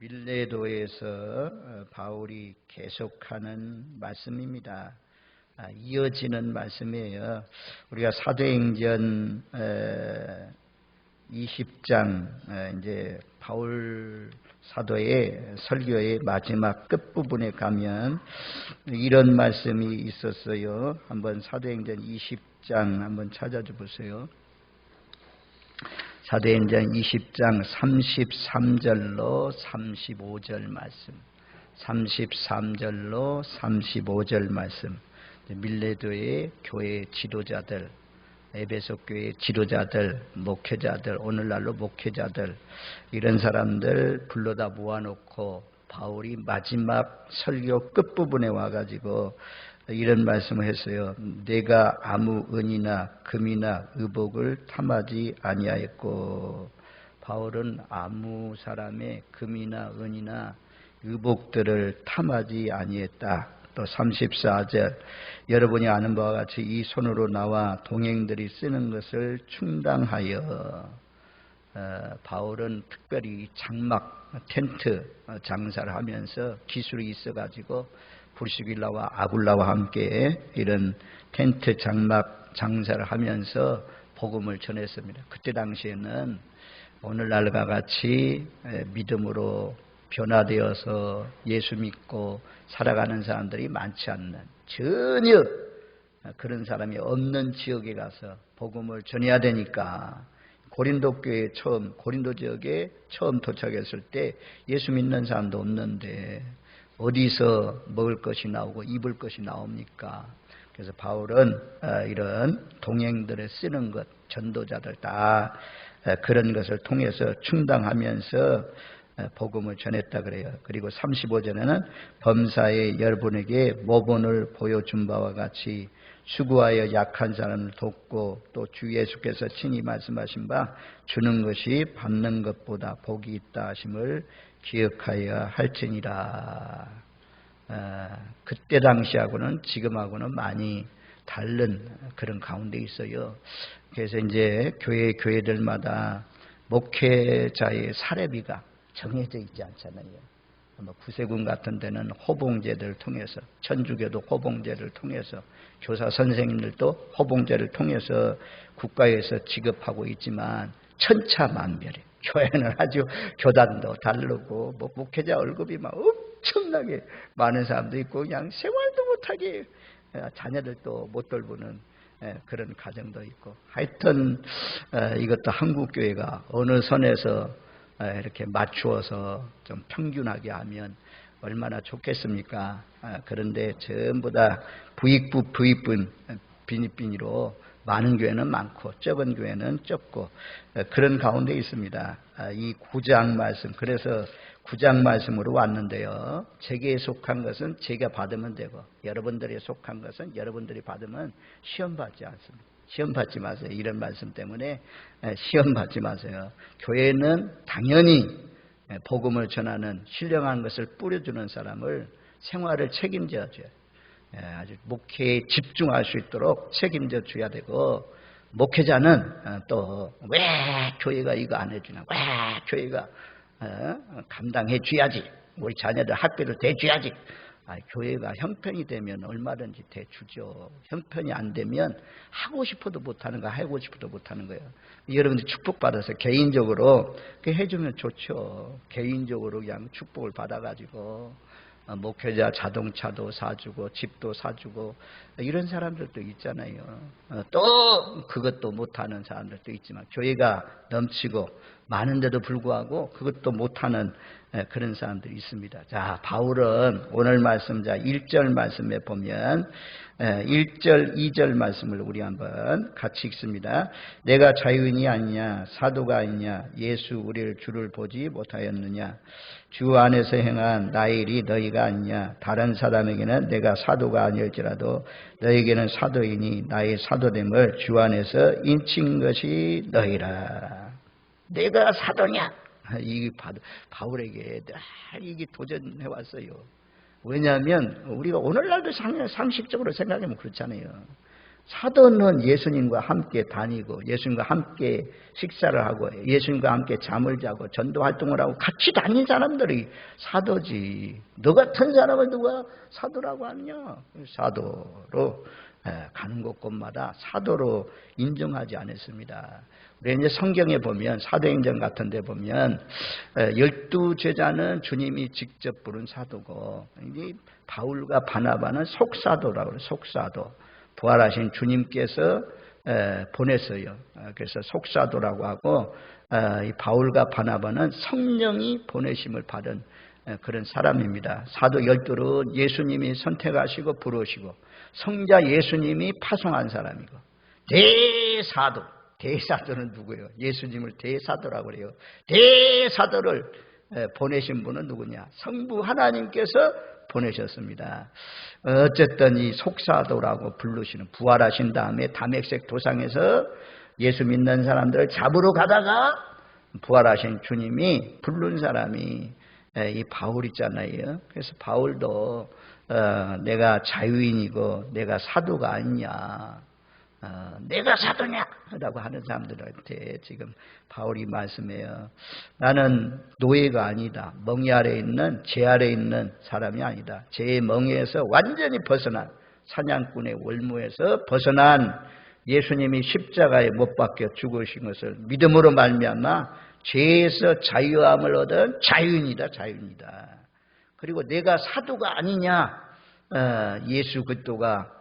밀레도에서 바울이 계속하는 말씀입니다. 이어지는 말씀이에요. 우리가 사도행전 20장 이제 바울 사도의 설교의 마지막 끝부분에 가면 이런 말씀이 있었어요. 한번 사도행전 20장 한번 찾아줘 보세요. 사도행전 20장 33절로 35절 말씀, 33절로 35절 말씀. 밀레도의 교회 지도자들, 에베소 교회 지도자들, 목회자들, 오늘날로 목회자들, 이런 사람들 불러다 모아놓고 바울이 마지막 설교 끝부분에 와가지고 이런 말씀을 했어요. 내가 아무 은이나 금이나 의복을 탐하지 아니하였고, 바울은 아무 사람의 금이나 은이나 의복들을 탐하지 아니했다. 또 34절, 여러분이 아는 바와 같이 이 손으로 나와 동행들이 쓰는 것을 충당하여, 바울은 특별히 장막, 텐트 장사를 하면서 기술이 있어가지고 브리스길라와 아굴라와 함께 이런 텐트 장막 장사를 하면서 복음을 전했습니다. 그때 당시에는 오늘날과 같이 믿음으로 변화되어서 예수 믿고 살아가는 사람들이 많지 않는, 전혀 그런 사람이 없는 지역에 가서 복음을 전해야 되니까, 고린도 교회에 고린도 지역에 처음 도착했을 때 예수 믿는 사람도 없는데 어디서 먹을 것이 나오고 입을 것이 나옵니까? 그래서 바울은 이런 동행들을 쓰는 것, 전도자들 다 그런 것을 통해서 충당하면서 복음을 전했다 그래요. 그리고 35절에는 범사에 여러분에게 모본을 보여준 바와 같이 수고하여 약한 사람을 돕고, 또 주 예수께서 친히 말씀하신 바 주는 것이 받는 것보다 복이 있다 하심을 기억하여야 할지니라. 그때 당시하고는 지금하고는 많이 다른 그런 가운데 있어요. 그래서 이제 교회들마다 목회자의 사례비가 정해져 있지 않잖아요. 구세군 같은 데는 호봉제를 통해서, 천주교도 호봉제를 통해서, 교사 선생님들도 호봉제를 통해서 국가에서 지급하고 있지만 천차만별이에요. 교회는 아주 교단도 다르고 목회자 월급이 막 엄청나게 많은 사람도 있고, 그냥 생활도 못하게 자녀들도 못 돌보는 그런 가정도 있고, 하여튼 이것도 한국교회가 어느 선에서 이렇게 맞추어서 좀 평균하게 하면 얼마나 좋겠습니까? 그런데 전부 다 부익부 빈익빈이로 많은 교회는 많고 적은 교회는 적고 그런 가운데 있습니다. 이 9장 말씀, 그래서 9장 말씀으로 왔는데요. 제게 속한 것은 제가 받으면 되고, 여러분들이 속한 것은 여러분들이 받으면 시험 받지 않습니다. 시험 받지 마세요. 이런 말씀 때문에 시험 받지 마세요. 교회는 당연히 복음을 전하는 신령한 것을 뿌려주는 사람을 생활을 책임져야 돼요. 아주 목회에 집중할 수 있도록 책임져 줘야 되고, 목회자는 또 왜 교회가 이거 안 해주냐, 왜 교회가 감당해 줘야지, 우리 자녀들 학비를 대줘야지. 교회가 형편이 되면 얼마든지 대주죠. 형편이 안 되면 하고 싶어도 못하는 거, 하고 싶어도 못하는 거예요. 여러분들 축복받아서 개인적으로 해주면 좋죠. 개인적으로 그냥 축복을 받아가지고 목회자 자동차도 사주고 집도 사주고 이런 사람들도 있잖아요. 또 그것도 못하는 사람들도 있지만, 교회가 넘치고 많은데도 불구하고 그것도 못하는 그런 사람들이 있습니다. 자, 바울은 오늘 말씀, 1절 말씀에 보면 1절, 2절 말씀을 우리 한번 같이 읽습니다. 내가 자유인이 아니냐, 사도가 아니냐, 예수 우리를 주를 보지 못하였느냐, 주 안에서 행한 나의 일이 너희가 아니냐, 다른 사람에게는 내가 사도가 아닐지라도 너희에게는 사도이니 나의 사도됨을 주 안에서 인친 것이 너희라. 내가 사도냐? 이 바울에게 이게 도전해 왔어요. 왜냐하면 우리가 오늘날도 상식적으로 생각하면 그렇잖아요. 사도는 예수님과 함께 다니고 예수님과 함께 식사를 하고 예수님과 함께 잠을 자고 전도 활동을 하고 같이 다닌 사람들이 사도지. 너 같은 사람을 누가 사도라고 하느냐. 사도로 가는 곳곳마다 사도로 인정하지 않았습니다. 우리 이제 성경에 보면 사도행전 같은 데 보면 12제자는 주님이 직접 부른 사도고 이제 바울과 바나바는 속사도라고 그래요. 속사도. 부활하신 주님께서 보냈어요. 그래서 속사도라고 하고 이 바울과 바나바는 성령이 보내심을 받은 그런 사람입니다. 사도 12는 예수님이 선택하시고 부르시고 성자 예수님이 파송한 사람이고 대사도. 대사도는 누구예요? 예수님을 대사도라고 그래요. 대사도를 보내신 분은 누구냐? 성부 하나님께서 보내셨습니다. 어쨌든 이 속사도라고 부르시는 부활하신 다음에 다메섹 도상에서 예수 믿는 사람들을 잡으러 가다가 부활하신 주님이 부른 사람이 이 바울이잖아요. 그래서 바울도 내가 자유인이고 내가 사도가 아니냐. 내가 사도냐? 라고 하는 사람들한테 지금 바울이 말씀해요. 나는 노예가 아니다. 멍에 아래 있는 제 아래 있는 사람이 아니다. 제 멍에에서 완전히 벗어난 사냥꾼의 월무에서 벗어난 예수님이 십자가에 못 박혀 죽으신 것을 믿음으로 말미암아 죄에서 자유함을 얻은 자유인이다. 자유인이다. 그리고 내가 사도가 아니냐? 예수 그리스도가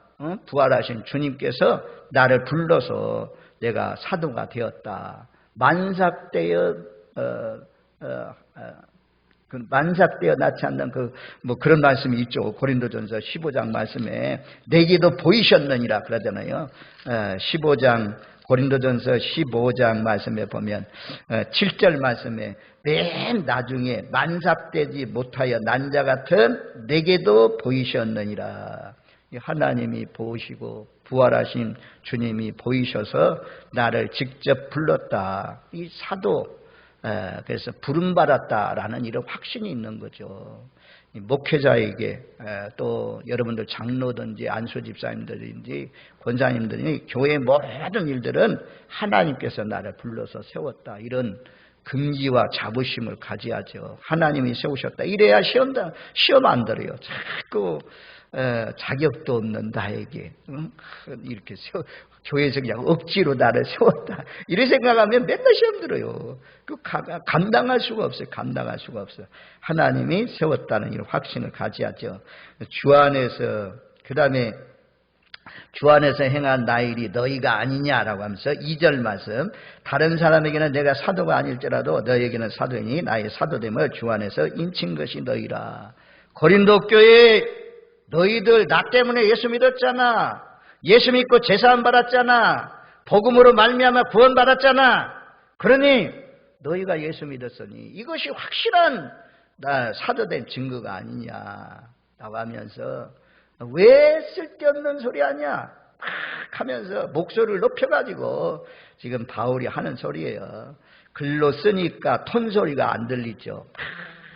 부활하신 주님께서 나를 불러서 내가 사도가 되었다. 만삭되어 낳지 않는 그런 말씀이 있죠. 고린도전서 15장 말씀에 내게도 보이셨느니라 그러잖아요. 15장 고린도전서 15장 말씀에 보면 7절 말씀에 맨 나중에 만삭되지 못하여 난 자 같은 내게도 보이셨느니라. 하나님이 보시고 부활하신 주님이 보이셔서 나를 직접 불렀다. 이 사도, 그래서 부름받았다라는 이런 확신이 있는 거죠. 목회자에게 또 여러분들 장로든지 안수 집사님들인지 권사님들이 교회의 모든 일들은 하나님께서 나를 불러서 세웠다. 이런 긍지와 자부심을 가져야죠. 하나님이 세우셨다. 이래야 시험 안 들어요. 자꾸 자격도 없는 나에게 이렇게 교회에서 그냥 억지로 나를 세웠다. 이렇게 생각하면 맨날 시험 들어요. 감당할 수가 없어요. 감당할 수가 없어요. 하나님이 세웠다는 이런 확신을 가져야죠. 주 안에서 그 다음에 주 안에서 행한 나 일이 너희가 아니냐라고 하면서 2절 말씀 다른 사람에게는 내가 사도가 아닐지라도 너희에게는 사도이니 나의 사도됨을 주 안에서 인친 것이 너희라. 고린도 교회 너희들 나 때문에 예수 믿었잖아. 예수 믿고 제사함 받았잖아. 복음으로 말미암아 구원 받았잖아. 그러니 너희가 예수 믿었으니 이것이 확실한 나 사도된 증거가 아니냐라고 하면서 왜 쓸데없는 소리 하냐 막 하면서 목소리를 높여가지고 지금 바울이 하는 소리예요. 글로 쓰니까 톤소리가 안 들리죠.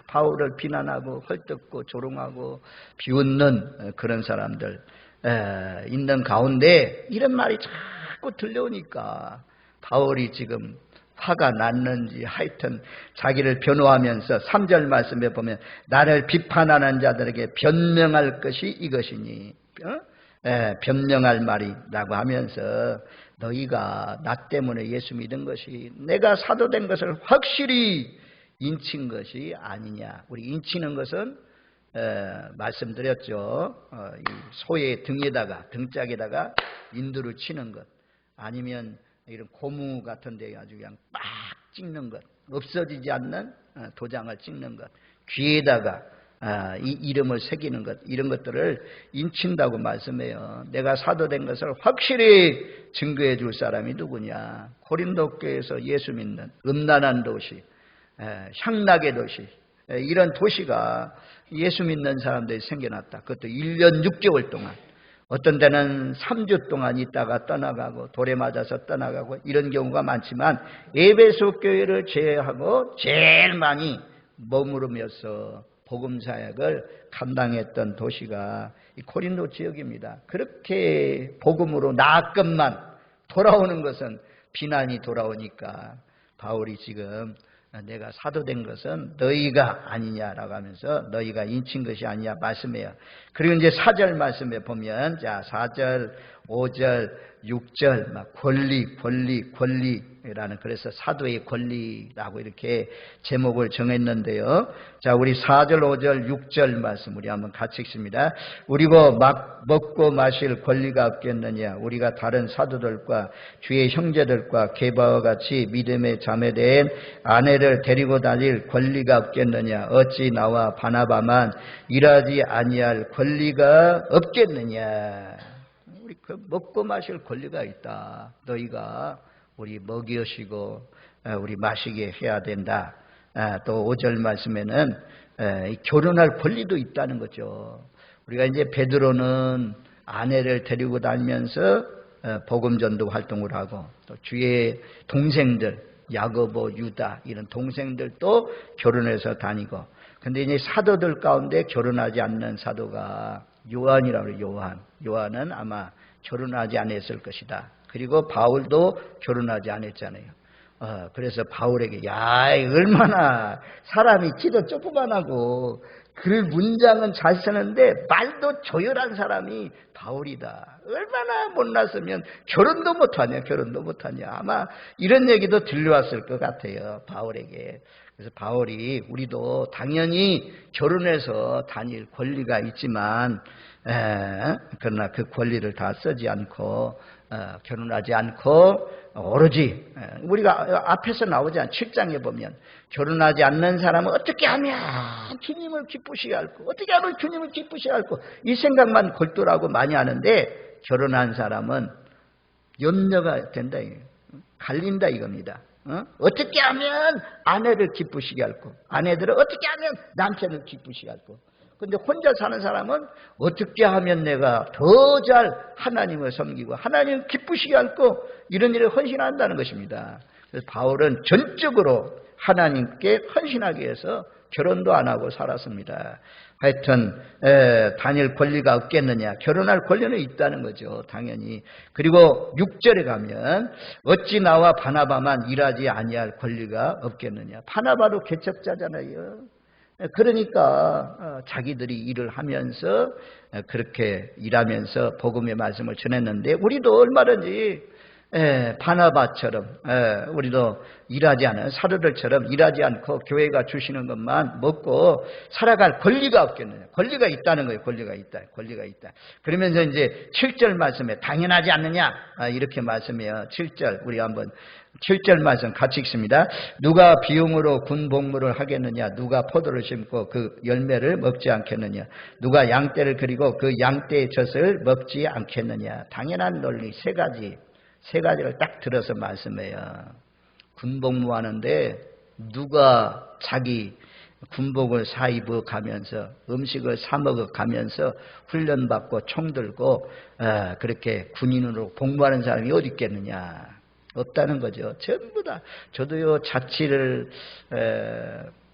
바울을 비난하고 헐뜯고 조롱하고 비웃는 그런 사람들 있는 가운데 이런 말이 자꾸 들려오니까 바울이 지금 화가 났는지 하여튼 자기를 변호하면서 3절 말씀에 보면 나를 비판하는 자들에게 변명할 것이 이것이니 변명할 말이라고 하면서 너희가 나 때문에 예수 믿은 것이 내가 사도된 것을 확실히 인친 것이 아니냐. 우리 인치는 것은 말씀드렸죠. 이 소의 등짝에다가 인두를 치는 것 아니면 이런 고무 같은 데 아주 그냥 빡 찍는 것, 없어지지 않는 도장을 찍는 것, 귀에다가 이 이름을 새기는 것, 이런 것들을 인친다고 말씀해요. 내가 사도된 것을 확실히 증거해 줄 사람이 누구냐? 고린도 교회에서 예수 믿는 음란한 도시, 향락의 도시, 이런 도시가 예수 믿는 사람들이 생겨났다. 그것도 1년 6개월 동안. 어떤 데는 3주 동안 있다가 떠나가고 돌에 맞아서 떠나가고 이런 경우가 많지만 에베소 교회를 제외하고 제일 많이 머무르면서 복음 사역을 감당했던 도시가 이 고린도 지역입니다. 그렇게 복음으로 나아금만 돌아오는 것은 비난이 돌아오니까 바울이 지금 내가 사도된 것은 너희가 아니냐라고 하면서 너희가 인친 것이 아니냐 말씀해요. 그리고 이제 4절 말씀에 보면 자 4절, 5절, 6절 막 권리라는 그래서 사도의 권리라고 이렇게 제목을 정했는데요. 자 우리 4절, 5절, 6절 말씀 우리 한번 같이 읽습니다. 우리고 막 먹고 마실 권리가 없겠느냐. 우리가 다른 사도들과 주의 형제들과 게바와 같이 믿음의 자매된 아내를 데리고 다닐 권리가 없겠느냐. 어찌 나와 바나바만 일하지 아니할 권리가 없겠느냐. 우리 그 먹고 마실 권리가 있다. 너희가 우리 먹이시고 우리 마시게 해야 된다. 또 5절 말씀에는 결혼할 권리도 있다는 거죠. 우리가 이제 베드로는 아내를 데리고 다니면서 복음 전도 활동을 하고 또 주의 동생들 야고보, 유다 이런 동생들도 결혼해서 다니고 근데 이제 사도들 가운데 결혼하지 않는 사도가 요한이라고 해요. 요한은 아마 결혼하지 않았을 것이다. 그리고 바울도 결혼하지 않았잖아요. 그래서 바울에게 야 얼마나 사람이 키도 조그만하고 글 문장은 잘 쓰는데 말도 조열한 사람이 바울이다. 얼마나 못났으면 결혼도 못하냐. 아마 이런 얘기도 들려왔을 것 같아요. 바울에게. 그래서 바울이 우리도 당연히 결혼해서 다닐 권리가 있지만 그러나 그 권리를 다 쓰지 않고 결혼하지 않고 오로지 우리가 앞에서 나오지 않은 7장에 보면 결혼하지 않는 사람은 어떻게 하면 주님을 기쁘시게 할고 어떻게 하면 주님을 기쁘시게 할고 이 생각만 골똘하고 많이 하는데 결혼한 사람은 염려가 된다. 갈린다 이겁니다. 어떻게 하면 아내를 기쁘시게 할고 아내들은 어떻게 하면 남편을 기쁘시게 할고 근데 혼자 사는 사람은 어떻게 하면 내가 더 잘 하나님을 섬기고 하나님을 기쁘시게 할고 이런 일에 헌신한다는 것입니다. 그래서 바울은 전적으로 하나님께 헌신하기 위해서 결혼도 안 하고 살았습니다. 하여튼 다닐 권리가 없겠느냐. 결혼할 권리는 있다는 거죠. 당연히. 그리고 6절에 가면 어찌 나와 바나바만 일하지 아니할 권리가 없겠느냐. 바나바도 개척자잖아요. 그러니까 자기들이 일을 하면서 그렇게 일하면서 복음의 말씀을 전했는데 우리도 얼마든지 바나바처럼 우리도 일하지 않은 사도들처럼 일하지 않고 교회가 주시는 것만 먹고 살아갈 권리가 없겠느냐. 권리가 있다는 거예요. 권리가 있다. 그러면서 이제 7절 말씀에 당연하지 않느냐 이렇게 말씀해요. 7절 우리 한번 7절 말씀 같이 읽습니다. 누가 비용으로 군복무를 하겠느냐. 누가 포도를 심고 그 열매를 먹지 않겠느냐. 누가 양떼를 그리고 그 양떼의 젖을 먹지 않겠느냐. 당연한 논리 세 가지를 딱 들어서 말씀해요. 군복무하는데 누가 자기 군복을 사 입어 가면서 음식을 사 먹어 가면서 훈련받고 총 들고 그렇게 군인으로 복무하는 사람이 어디 있겠느냐. 없다는 거죠. 전부 다. 저도요 자치를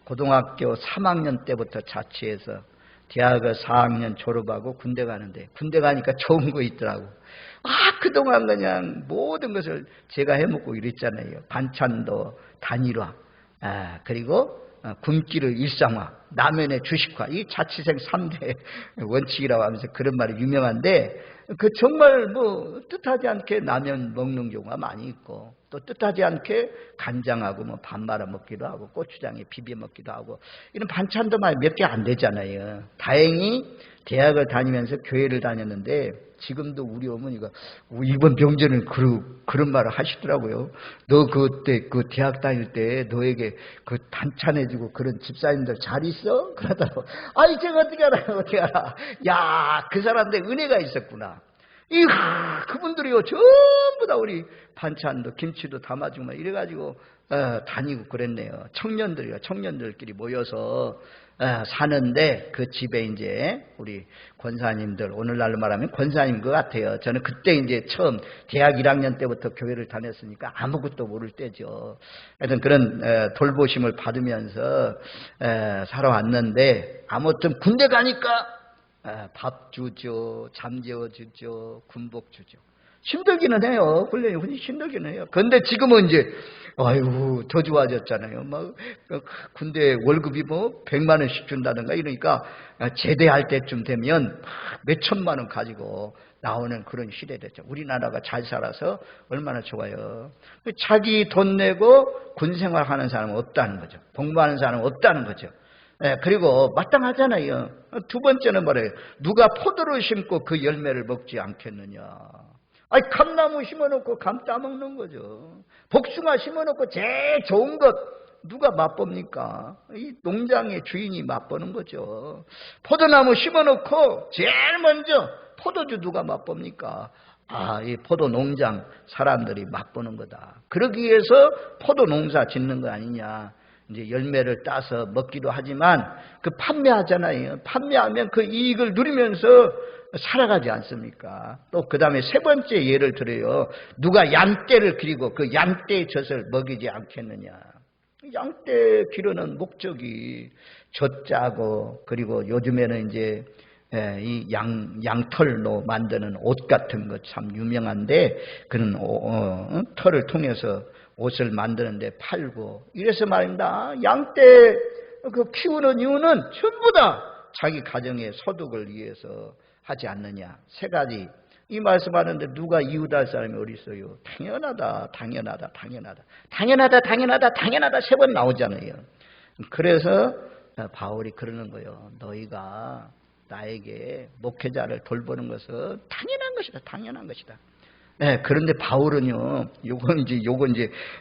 고등학교 3학년 때부터 자치해서 대학을 4학년 졸업하고 군대 가는데 군대 가니까 좋은 거 있더라고. 그동안 그냥 모든 것을 제가 해먹고 이랬잖아요. 반찬도 단일화, 그리고 굶기를 일상화, 라면의 주식화. 이 자취생 3대 원칙이라고 하면서 그런 말이 유명한데 그 정말 뭐 뜻하지 않게 라면 먹는 경우가 많이 있고 또 뜻하지 않게 간장하고 뭐 밥 말아 먹기도 하고 고추장에 비벼 먹기도 하고 이런 반찬도 몇 개 안 되잖아요. 다행히 대학을 다니면서 교회를 다녔는데 지금도 우리 어머니가 이번 명절은 그런 말을 하시더라고요. 너 그때 그 대학 다닐 때 너에게 그 반찬해주고 그런 집사님들 잘 있어? 그러더라고. 제가 어떻게 알아요? 야, 그 사람들 은혜가 있었구나. 그분들이요 전부 다 우리 반찬도 김치도 담아주고 막 이래가지고 다니고 그랬네요. 청년들끼리 모여서 사는데 그 집에 이제 우리 권사님들, 오늘날로 말하면 권사님 것 같아요. 저는 그때 이제 처음 대학 1학년 때부터 교회를 다녔으니까 아무것도 모를 때죠. 하여튼 그런 돌보심을 받으면서 살아왔는데, 아무튼 군대 가니까 밥 주죠, 잠재워 주죠, 군복 주죠. 힘들기는 해요. 훈련이 힘들기는 해요. 그런데 지금은 이제 더 좋아졌잖아요. 막 군대 월급이 뭐 100만 원씩 준다든가 이러니까 제대할 때쯤 되면 몇 천만 원 가지고 나오는 그런 시대 됐죠. 우리나라가 잘 살아서 얼마나 좋아요. 자기 돈 내고 군 생활하는 사람은 없다는 거죠. 복무하는 사람은 없다는 거죠. 그리고 마땅하잖아요. 두 번째는 뭐래요? 누가 포도를 심고 그 열매를 먹지 않겠느냐. 감나무 심어놓고 감 따먹는 거죠. 복숭아 심어놓고 제일 좋은 것 누가 맛봅니까? 이 농장의 주인이 맛보는 거죠. 포도나무 심어놓고 제일 먼저 포도주 누가 맛봅니까? 이 포도 농장 사람들이 맛보는 거다. 그러기 위해서 포도 농사 짓는 거 아니냐. 이제 열매를 따서 먹기도 하지만 그 판매하잖아요. 판매하면 그 이익을 누리면서 살아가지 않습니까? 또 그 다음에 세 번째 예를 들어요. 누가 양떼를 기르고 그 양떼의 젖을 먹이지 않겠느냐. 양떼 기르는 목적이 젖짜고, 그리고 요즘에는 이제 이 양털로 만드는 옷 같은 것 참 유명한데, 그런 털을 통해서 옷을 만드는데 팔고, 이래서 말입니다. 양떼 그 키우는 이유는 전부 다 자기 가정의 소득을 위해서 하지 않느냐. 세 가지. 이 말씀하는데 누가 이웃할 사람이 어디 있어요? 당연하다. 세 번 나오잖아요. 그래서 바울이 그러는 거예요. 너희가 나에게 목회자를 돌보는 것은 당연한 것이다. 그런데 바울은요, 요건 이제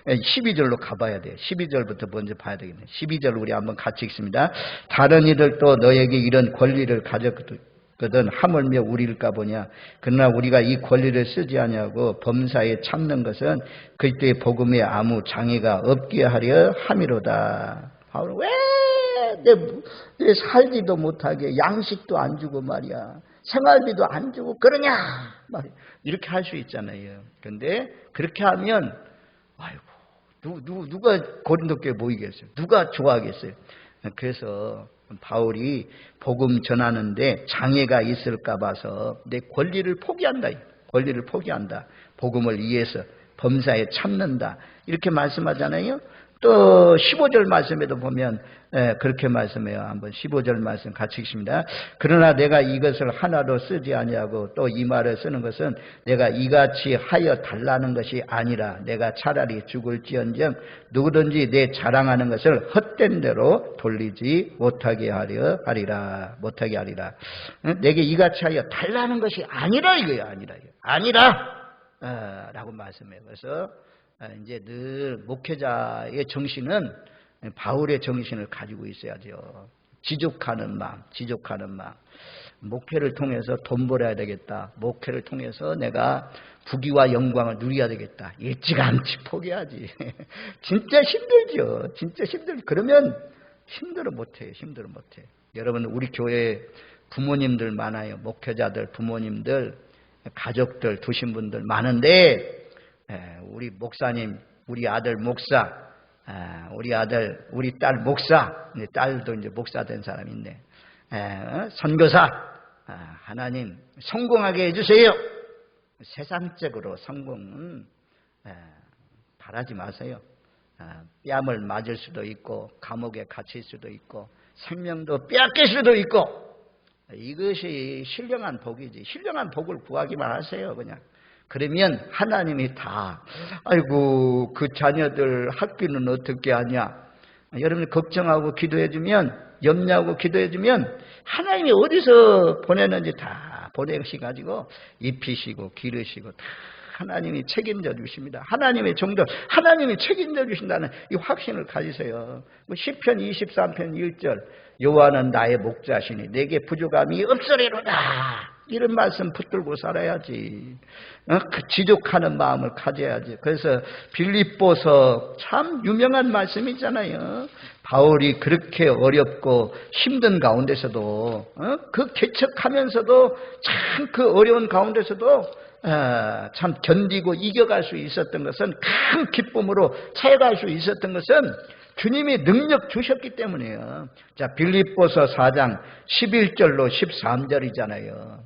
12절로 가봐야 돼요. 12절부터 먼저 봐야 되겠네. 12절 우리 한번 같이 읽습니다. 다른 이들도 너에게 이런 권리를 가졌거든 하물며 우리일까 보냐. 그러나 우리가 이 권리를 쓰지 아니하고 범사에 참는 것은 그때 복음에 아무 장애가 없게 하려 함이로다. 바울은 왜 내 살지도 못하게 양식도 안 주고 말이야, 생활비도 안 주고 그러냐 말이야. 이렇게 할 수 있잖아요. 그런데 그렇게 하면 누가 고린도 교회에 모이겠어요? 누가 좋아하겠어요? 그래서 바울이 복음 전하는데 장애가 있을까 봐서 내 권리를 포기한다. 복음을 위해서 범사에 참는다. 이렇게 말씀하잖아요. 또 15절 말씀에도 보면 그렇게 말씀해요. 한번 15절 말씀 같이 읽습니다. 그러나 내가 이것을 하나도 쓰지 아니하고 또 이 말을 쓰는 것은 내가 이같이 하여 달라는 것이 아니라 내가 차라리 죽을지언정 누구든지 내 자랑하는 것을 헛된 대로 돌리지 못하게 하리라. 내게 이같이 하여 달라는 것이 아니라 이거예요. 아니라 라고 말씀해요. 그래서 이제 늘 목회자의 정신은 바울의 정신을 가지고 있어야죠. 지족하는 마음. 목회를 통해서 돈 벌어야 되겠다. 목회를 통해서 내가 부귀와 영광을 누려야 되겠다. 일찌감치 포기하지. 진짜 힘들죠. 그러면 힘들어 못해. 여러분, 우리 교회에 부모님들 많아요. 목회자들, 부모님들, 가족들 두신 분들 많은데, 우리 목사님, 우리 아들 목사, 우리 딸 목사, 딸도 이제 목사 된 사람이 있네. 선교사, 하나님 성공하게 해주세요. 세상적으로 성공은 바라지 마세요. 뺨을 맞을 수도 있고 감옥에 갇힐 수도 있고 생명도 빼앗길 수도 있고, 이것이 신령한 복이지. 신령한 복을 구하기만 하세요. 그냥. 그러면 하나님이 다, 아이고 그 자녀들 학비는 어떻게 하냐, 여러분이 걱정하고 기도해주면, 염려하고 기도해주면 하나님이 어디서 보내는지 다 보내시가지고 입히시고 기르시고 다 하나님이 책임져 주십니다. 하나님의 종들, 하나님이 책임져 주신다는 이 확신을 가지세요. 시편 23편 1절, 여호와는 나의 목자시니 내게 부족함이 없으리로다. 이런 말씀 붙들고 살아야지. 지족하는 마음을 가져야지. 그래서 빌립보서 참 유명한 말씀이잖아요. 바울이 그렇게 어렵고 힘든 가운데서도 그 개척하면서도 참 그 어려운 가운데서도 참 견디고 이겨갈 수 있었던 것은, 큰 기쁨으로 채워갈 수 있었던 것은 주님이 능력 주셨기 때문이에요. 자, 빌립보서 4장 11절로 13절이잖아요.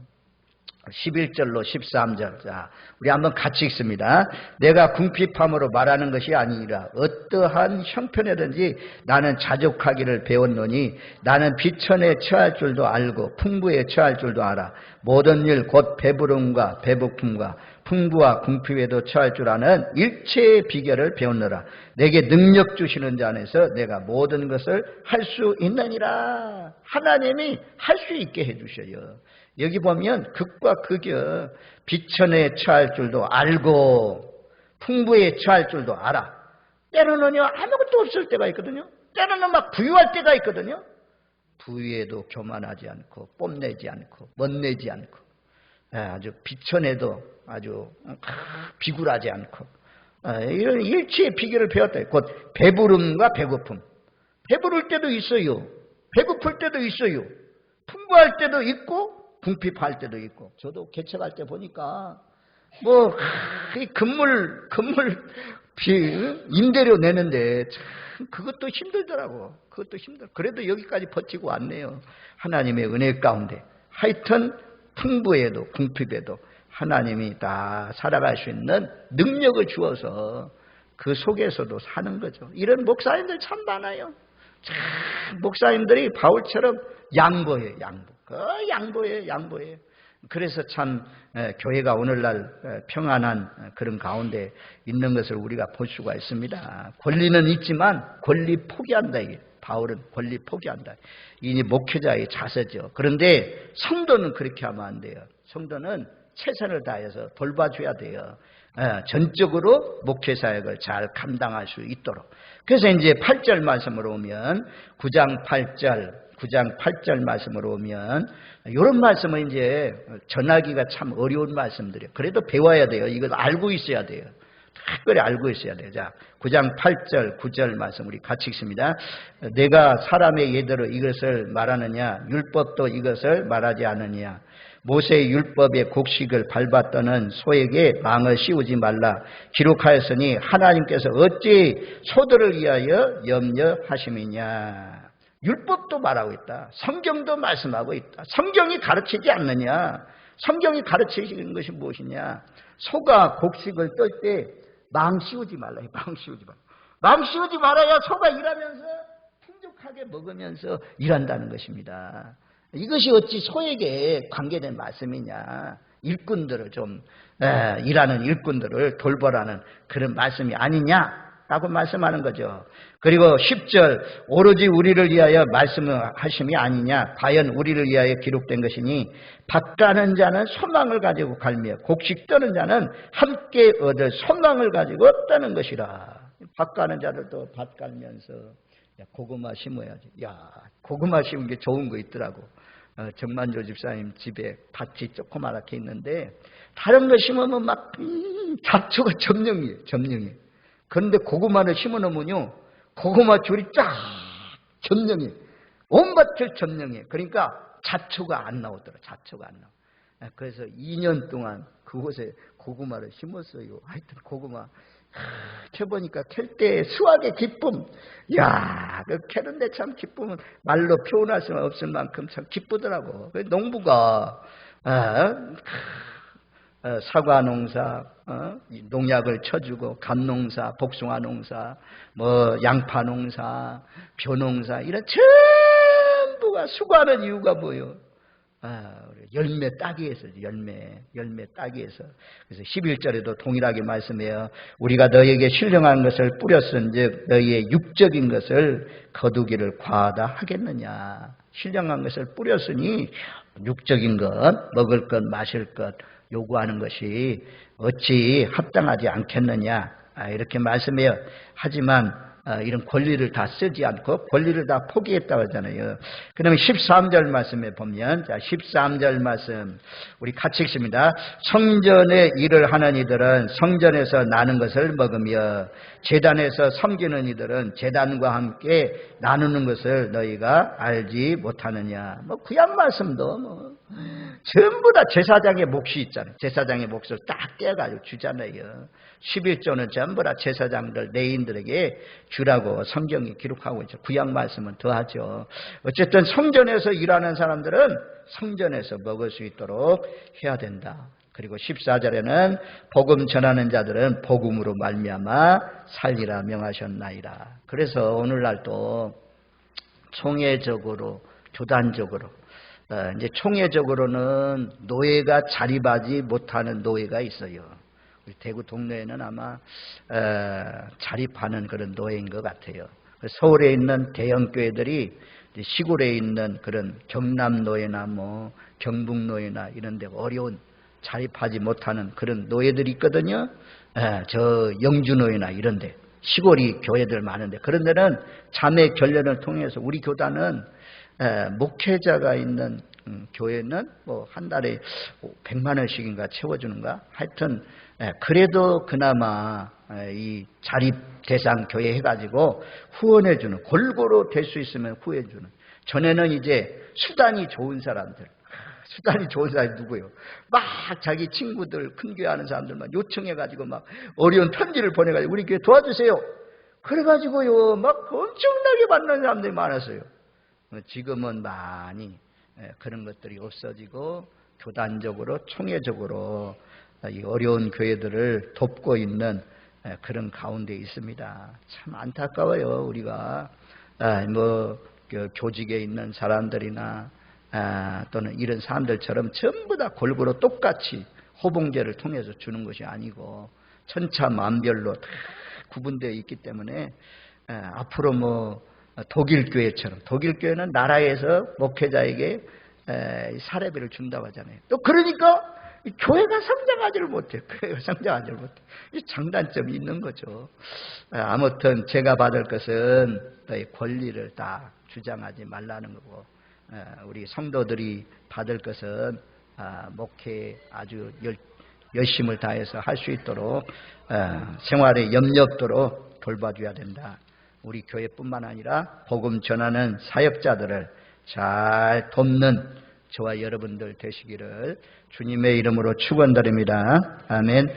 11절로 13절. 자, 우리 한번 같이 읽습니다. 내가 궁핍함으로 말하는 것이 아니니라. 어떠한 형편이든지 나는 자족하기를 배웠노니 나는 비천에 처할 줄도 알고 풍부에 처할 줄도 알아. 모든 일 곧 배부름과 배고픔과 풍부와 궁핍에도 처할 줄 아는 일체의 비결을 배웠노라. 내게 능력 주시는 자 안에서 내가 모든 것을 할 수 있느니라. 하나님이 할 수 있게 해주셔요. 여기 보면 극과 극이요. 비천에 처할 줄도 알고 풍부에 처할 줄도 알아. 때로는요, 아무것도 없을 때가 있거든요. 때로는 막 부유할 때가 있거든요. 부유에도 교만하지 않고 뽐내지 않고 멋내지 않고 아주 비천에도 아주 비굴하지 않고 이런 일치의 비결을 배웠다. 곧 배부름과 배고픔. 배부를 때도 있어요. 배고플 때도 있어요. 풍부할 때도 있고 궁핍할 때도 있고. 저도 개척할 때 보니까 뭐 이 건물 임대료 내는데 참 그것도 힘들더라고. 그것도 힘들어. 그래도 여기까지 버티고 왔네요. 하나님의 은혜 가운데. 하여튼 풍부에도 궁핍에도 하나님이 다 살아갈 수 있는 능력을 주어서 그 속에서도 사는 거죠. 이런 목사님들 참 많아요. 참 목사님들이 바울처럼 양보해요. 양보해요. 그래서 참 교회가 오늘날 평안한 그런 가운데 있는 것을 우리가 볼 수가 있습니다. 권리는 있지만 권리 포기한다. 바울은 권리 포기한다. 이 목회자의 자세죠. 그런데 성도는 그렇게 하면 안 돼요. 성도는 최선을 다해서 돌봐줘야 돼요. 전적으로 목회 사역을 잘 감당할 수 있도록. 그래서 이제 8절 말씀으로 오면 9장 8절 말씀으로 오면 이런 말씀을 이제 전하기가 참 어려운 말씀들이에요. 그래도 배워야 돼요. 이걸 알고 있어야 돼요. 특별히 알고 있어야 돼요. 자, 9장 8절 9절 말씀 우리 같이 읽습니다. 내가 사람의 예대로 이것을 말하느냐, 율법도 이것을 말하지 않느냐. 모세의 율법의 곡식을 밟았더는 소에게 망을 씌우지 말라 기록하였으니 하나님께서 어찌 소들을 위하여 염려하심이냐. 율법도 말하고 있다. 성경도 말씀하고 있다. 성경이 가르치지 않느냐. 성경이 가르치시는 것이 무엇이냐. 소가 곡식을 뜰 때 망 씌우지 말라. 망 씌우지 말아야 소가 일하면서 풍족하게 먹으면서 일한다는 것입니다. 이것이 어찌 소에게 관계된 말씀이냐. 일꾼들을 좀 일하는 일꾼들을 돌보라는 그런 말씀이 아니냐라고 말씀하는 거죠. 그리고 10절 오로지 우리를 위하여 말씀하심이 아니냐. 과연 우리를 위하여 기록된 것이니 밭 가는 자는 소망을 가지고 갈며 곡식 떠는 자는 함께 얻을 소망을 가지고 떠는 것이라. 밭 가는 자들도 밭 갈면서 고구마 심어야지. 고구마 심은 게 좋은 거 있더라고. 정만조 집사님 집에 밭이 조그맣게 있는데 다른 거 심으면 막 잡초가 점령해. 그런데 고구마를 심어놓으면요 고구마 줄이 쫙 점령해. 온 밭을 점령해. 그러니까 잡초가 안 나오더라. 그래서 2년 동안 그곳에 고구마를 심었어요. 하여튼 고구마 캐보니까 캘 때 수확의 기쁨. 그 캐는데 참 기쁨은 말로 표현할 수는 없을 만큼 참 기쁘더라고. 농부가 사과 농사, 농약을 쳐주고 감농사, 복숭아 농사, 양파 농사, 벼농사 이런 전부가 수고하는 이유가 뭐예요? 열매 따기 위해서, 열매 따기 위해서. 그래서 11절에도 동일하게 말씀해요. 우리가 너에게 신령한 것을 뿌렸은즉 너희의 육적인 것을 거두기를 과하다 하겠느냐. 신령한 것을 뿌렸으니 육적인 것, 먹을 것, 마실 것 요구하는 것이 어찌 합당하지 않겠느냐. 이렇게 말씀해요. 하지만 이런 권리를 다 쓰지 않고 권리를 다 포기했다고 하잖아요. 그 다음에 13절 말씀에 보면, 자, 13절 말씀, 우리 같이 읽습니다. 성전의 일을 하는 이들은 성전에서 나는 것을 먹으며, 제단에서 섬기는 이들은 제단과 함께 나누는 것을 너희가 알지 못하느냐. 뭐, 구약 말씀도 전부 다 제사장의 몫이 있잖아요. 제사장의 몫을 딱 떼어가지고 주잖아요. 11조는 전부 다 제사장들, 레인들에게 주라고 성경이 기록하고 있죠. 구약 말씀은 더하죠. 어쨌든 성전에서 일하는 사람들은 성전에서 먹을 수 있도록 해야 된다. 그리고 14절에는 복음 전하는 자들은 복음으로 말미암아 살리라 명하셨나이다. 그래서 오늘날도 총회적으로, 교단적으로, 이제 총회적으로는 노예가 자립하지 못하는 노예가 있어요. 우리 대구 동네에는 아마 자립하는 그런 노예인 것 같아요. 서울에 있는 대형 교회들이 시골에 있는 그런 경남 노예나 뭐 경북 노예나 이런 데 어려운 자립하지 못하는 그런 노예들이 있거든요. 저 영주 노예나 이런 데 시골이 교회들 많은데, 그런 데는 자매 결련을 통해서 우리 교단은 목회자가 있는 교회는 뭐 한 달에 100만 원씩인가 채워주는가, 하여튼 그래도 그나마 이 자립 대상 교회 해가지고 후원해주는, 골고루 될 수 있으면 후원해주는. 전에는 이제 수단이 좋은 사람들, 수단이 좋은 사람이 누구예요? 막 자기 친구들, 큰 교회 하는 사람들만 요청해가지고 막 어려운 편지를 보내가지고 우리 교회 도와주세요. 그래가지고요 막 엄청나게 받는 사람들이 많았어요. 지금은 많이 그런 것들이 없어지고 교단적으로, 총회적으로 이 어려운 교회들을 돕고 있는 그런 가운데 있습니다. 참 안타까워요. 우리가 뭐 교직에 있는 사람들이나 또는 이런 사람들처럼 전부 다 골고루 똑같이 호봉제를 통해서 주는 것이 아니고 천차만별로 다 구분되어 있기 때문에 앞으로 뭐 독일 교회처럼, 독일 교회는 나라에서 목회자에게 사례비를 준다고 하잖아요. 또 그러니까 교회가 성장하지를 못해요. 교회가 성장하지를 못해요. 이 장단점이 있는 거죠. 아무튼 제가 받을 것은 너의 권리를 다 주장하지 말라는 거고, 우리 성도들이 받을 것은 목회 아주 열심을 다해서 할 수 있도록 생활에 염려 없도록 돌봐줘야 된다. 우리 교회뿐만 아니라 복음 전하는 사역자들을 잘 돕는 저와 여러분들 되시기를 주님의 이름으로 축원드립니다. 아멘.